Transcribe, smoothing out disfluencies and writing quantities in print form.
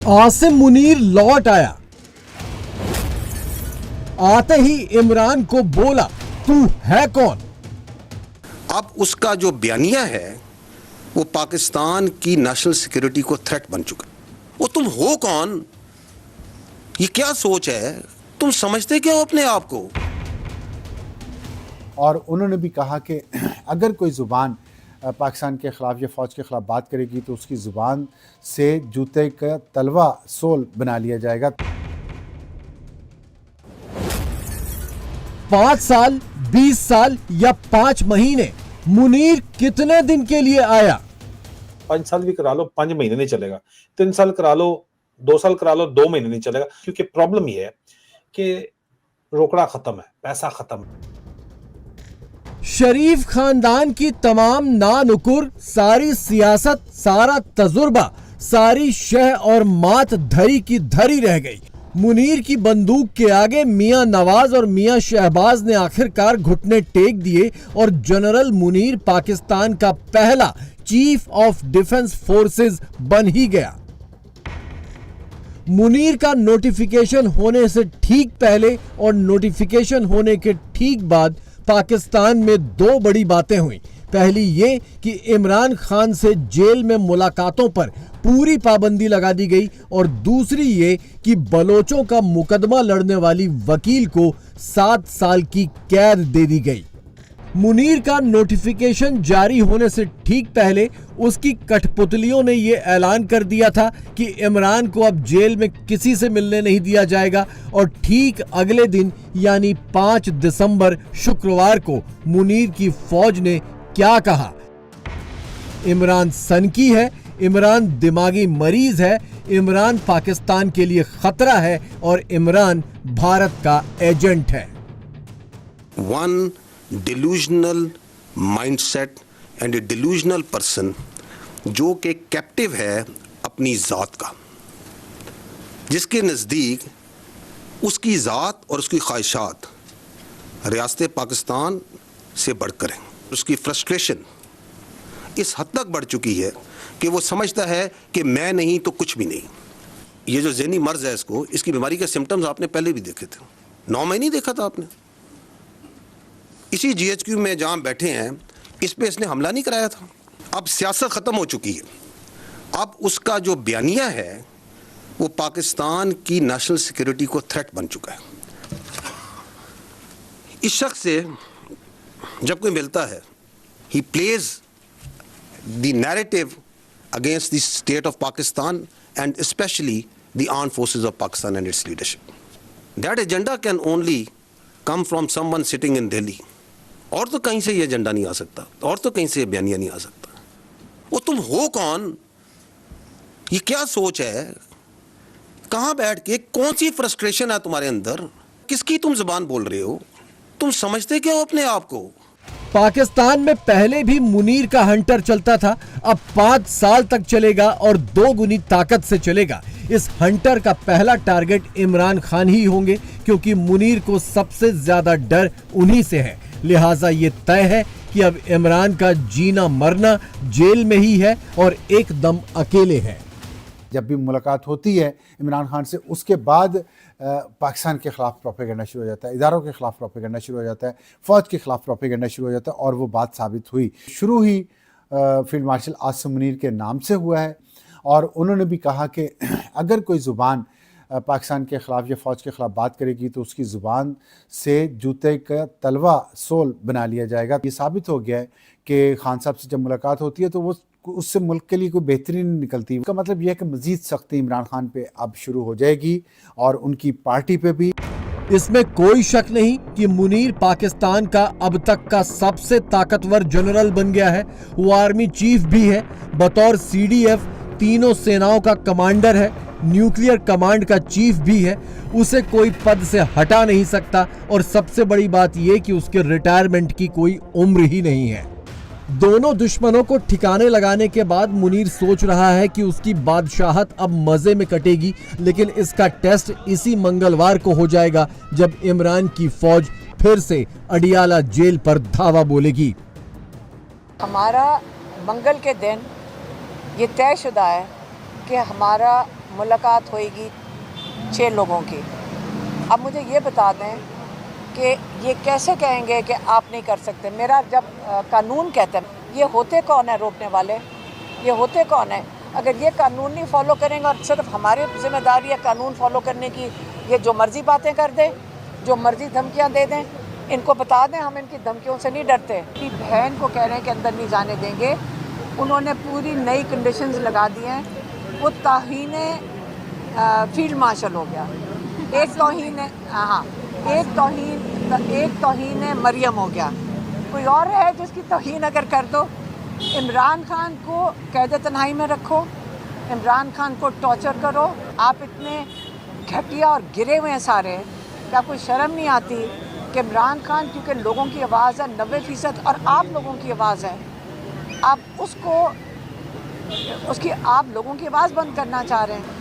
आसिम मुनीर लौट आया। आते ही इमरान को बोला, तू है कौन? अब उसका जो बयानिया है वो पाकिस्तान की नेशनल सिक्योरिटी को थ्रेट बन चुका। वो तुम हो कौन? ये क्या सोच है? तुम समझते क्या हो अपने आप को? और उन्होंने भी कहा कि अगर कोई ज़ुबान पाकिस्तान के ख़िलाफ़ या फ़ौज के ख़िलाफ़ बात करेगी तो उसकी ज़ुबान से जूते का तलवा सोल बना लिया जाएगा। 5 साल, 20 साल या 5 महीने, मुनीर कितने दिन के लिए आया? 5 साल भी करा लो, 5 महीने नहीं चलेगा। 3 साल करा लो, 2 साल करा लो, 2 महीने नहीं चलेगा, क्योंकि प्रॉब्लम ये है कि रोकड़ा खत्म है, पैसा खत्म है। शरीफ खानदान की तमाम नानुकुर, सारी सियासत, सारा तजुर्बा, सारी शह और मात धरी की धरी रह गई। मुनीर की बंदूक के आगे मियां नवाज और मियां शहबाज ने आखिरकार घुटने टेक दिए और जनरल मुनीर पाकिस्तान का पहला चीफ ऑफ डिफेंस फोर्सेस बन ही गया। मुनीर का नोटिफिकेशन होने से ठीक पहले और नोटिफिकेशन होने के ठीक बाद पाकिस्तान में 2 बड़ी बातें हुई। पहली ये कि इमरान खान से जेल में मुलाकातों पर पूरी पाबंदी लगा दी गई और दूसरी ये कि बलोचों का मुकदमा लड़ने वाली वकील को 7 साल की कैद दे दी गई। मुनीर का नोटिफिकेशन जारी होने से ठीक पहले उसकी कठपुतलियों ने यह ऐलान कर दिया था कि इमरान को अब जेल में किसी से मिलने नहीं दिया जाएगा और ठीक अगले दिन यानी 5 दिसंबर शुक्रवार को मुनीर की फौज ने क्या कहा? इमरान सनकी है, इमरान दिमागी मरीज है, इमरान पाकिस्तान के लिए खतरा है और इमरान भारत का एजेंट है। One delusional mindset and a delusional person जो कि कैप्टिव है अपनी ज़ात का, जिसके नज़दीक उसकी ज़ात और उसकी ख्वाहिशात रियासत पाकिस्तान से बढ़कर हैं। उसकी फ्रस्ट्रेशन इस हद तक बढ़ चुकी है कि वो समझता है कि मैं नहीं तो कुछ भी नहीं। ये जो ज़हनी मर्ज़ है इसको, इसकी बीमारी के सिम्टम्स आपने पहले भी देखे थे। 9 महीने नहीं देखा था आपने? इसी GHQ में जहाँ बैठे हैं इस पे इसने हमला नहीं कराया था। अब सियासत ख़त्म हो चुकी है। अब उसका जो बयानिया है वो पाकिस्तान की नेशनल सिक्योरिटी को थ्रेट बन चुका है। इस शख्स से जब कोई मिलता है, he plays the narrative against the state of Pakistan and specially the armed forces of Pakistan and it's leadership. That agenda can only come from someone sitting in Delhi. और तो कहीं से ये एजेंडा नहीं आ सकता, और तो कहीं से ये बयानिया नहीं आ सकता। वो तुम हो कौन? ये क्या सोच है? कहाँ बैठ के कौन सी फ्रस्ट्रेशन है तुम्हारे अंदर? किसकी तुम जुबान बोल रहे हो? तुम समझते क्या हो अपने आप को? पाकिस्तान में पहले भी मुनीर का हंटर चलता था, अब 5 साल तक चलेगा और 2 गुनी ताकत से चलेगा। इस हंटर का पहला टारगेट इमरान खान ही होंगे, क्योंकि मुनीर को सबसे ज्यादा डर उन्हीं से है। लिहाजा ये तय है कि अब इमरान का जीना मरना जेल में ही है और एकदम अकेले है। जब भी मुलाकात होती है इमरान खान से, उसके बाद पाकिस्तान के ख़िलाफ़ प्रोपेगेंडा शुरू हो जाता है, इदारों के ख़िलाफ़ प्रोपेगेंडा शुरू हो जाता है, फ़ौज के ख़िलाफ़ प्रोपेगेंडा शुरू हो जाता है। और वो बात साबित हुई। शुरू ही फील्ड मार्शल आसिम मुनीर के नाम से हुआ है और उन्होंने भी कहा कि अगर कोई ज़ुबान पाकिस्तान के ख़िलाफ़ या फ़ौज के ख़िलाफ़ बात करेगी तो उसकी ज़ुबान से जूते का तलवा सोल बना लिया जाएगा। ये साबित हो गया है कि खान साहब से जब मुलाकात होती है तो वो उससे मुल्क के लिए कोई बेहतरीन निकलती है। इसका मतलब यह है कि मज़ीद सख्ती इमरान खान पे अब शुरू हो जाएगी और उनकी पार्टी पे भी। इसमें कोई शक नहीं कि मुनीर पाकिस्तान का अब तक का सबसे ताकतवर जनरल बन गया है। वो आर्मी चीफ भी है, बतौर CDF तीनों सेनाओं का कमांडर है, न्यूक्लियर कमांड का चीफ भी है। उसे कोई पद से हटा नहीं सकता और सबसे बड़ी बात यह कि उसके रिटायरमेंट की कोई उम्र ही नहीं है। दोनों दुश्मनों को ठिकाने लगाने के बाद मुनीर सोच रहा है कि उसकी बादशाहत अब मजे में कटेगी, लेकिन इसका टेस्ट इसी मंगलवार को हो जाएगा जब इमरान की फौज फिर से अडियाला जेल पर धावा बोलेगी। हमारा मंगल के दिन ये तयशुदा है कि हमारा मुलाकात होएगी 6 लोगों की। अब मुझे ये बता दें कि ये कैसे कहेंगे कि आप नहीं कर सकते। मेरा जब कानून कहते हैं, ये होते कौन है रोकने वाले, ये होते कौन है? अगर ये कानून नहीं फॉलो करेंगे और सिर्फ हमारी जिम्मेदारी है कानून फॉलो करने की, ये जो मर्जी बातें कर दें, जो मर्जी धमकियां दे दें, इनको बता दें हम इनकी धमकियों से नहीं डरते। कि बहन को कह रहे हैं कि अंदर नहीं जाने देंगे, उन्होंने पूरी नई कंडीशंस लगा दी हैं। वो तौहीने फील्ड मार्शल हो गया, एक तौहीन मरियम हो गया, कोई और है जिसकी तौहीन अगर कर दो। इमरान खान को कैद तन्हाई में रखो, इमरान खान को टॉर्चर करो। आप इतने घटिया और गिरे हुए हैं सारे, क्या कोई शर्म नहीं आती कि इमरान खान क्योंकि लोगों की आवाज़ है 90% और आप लोगों की आवाज़ है, आप उसको आप लोगों की आवाज़ बंद करना चाह रहे हैं।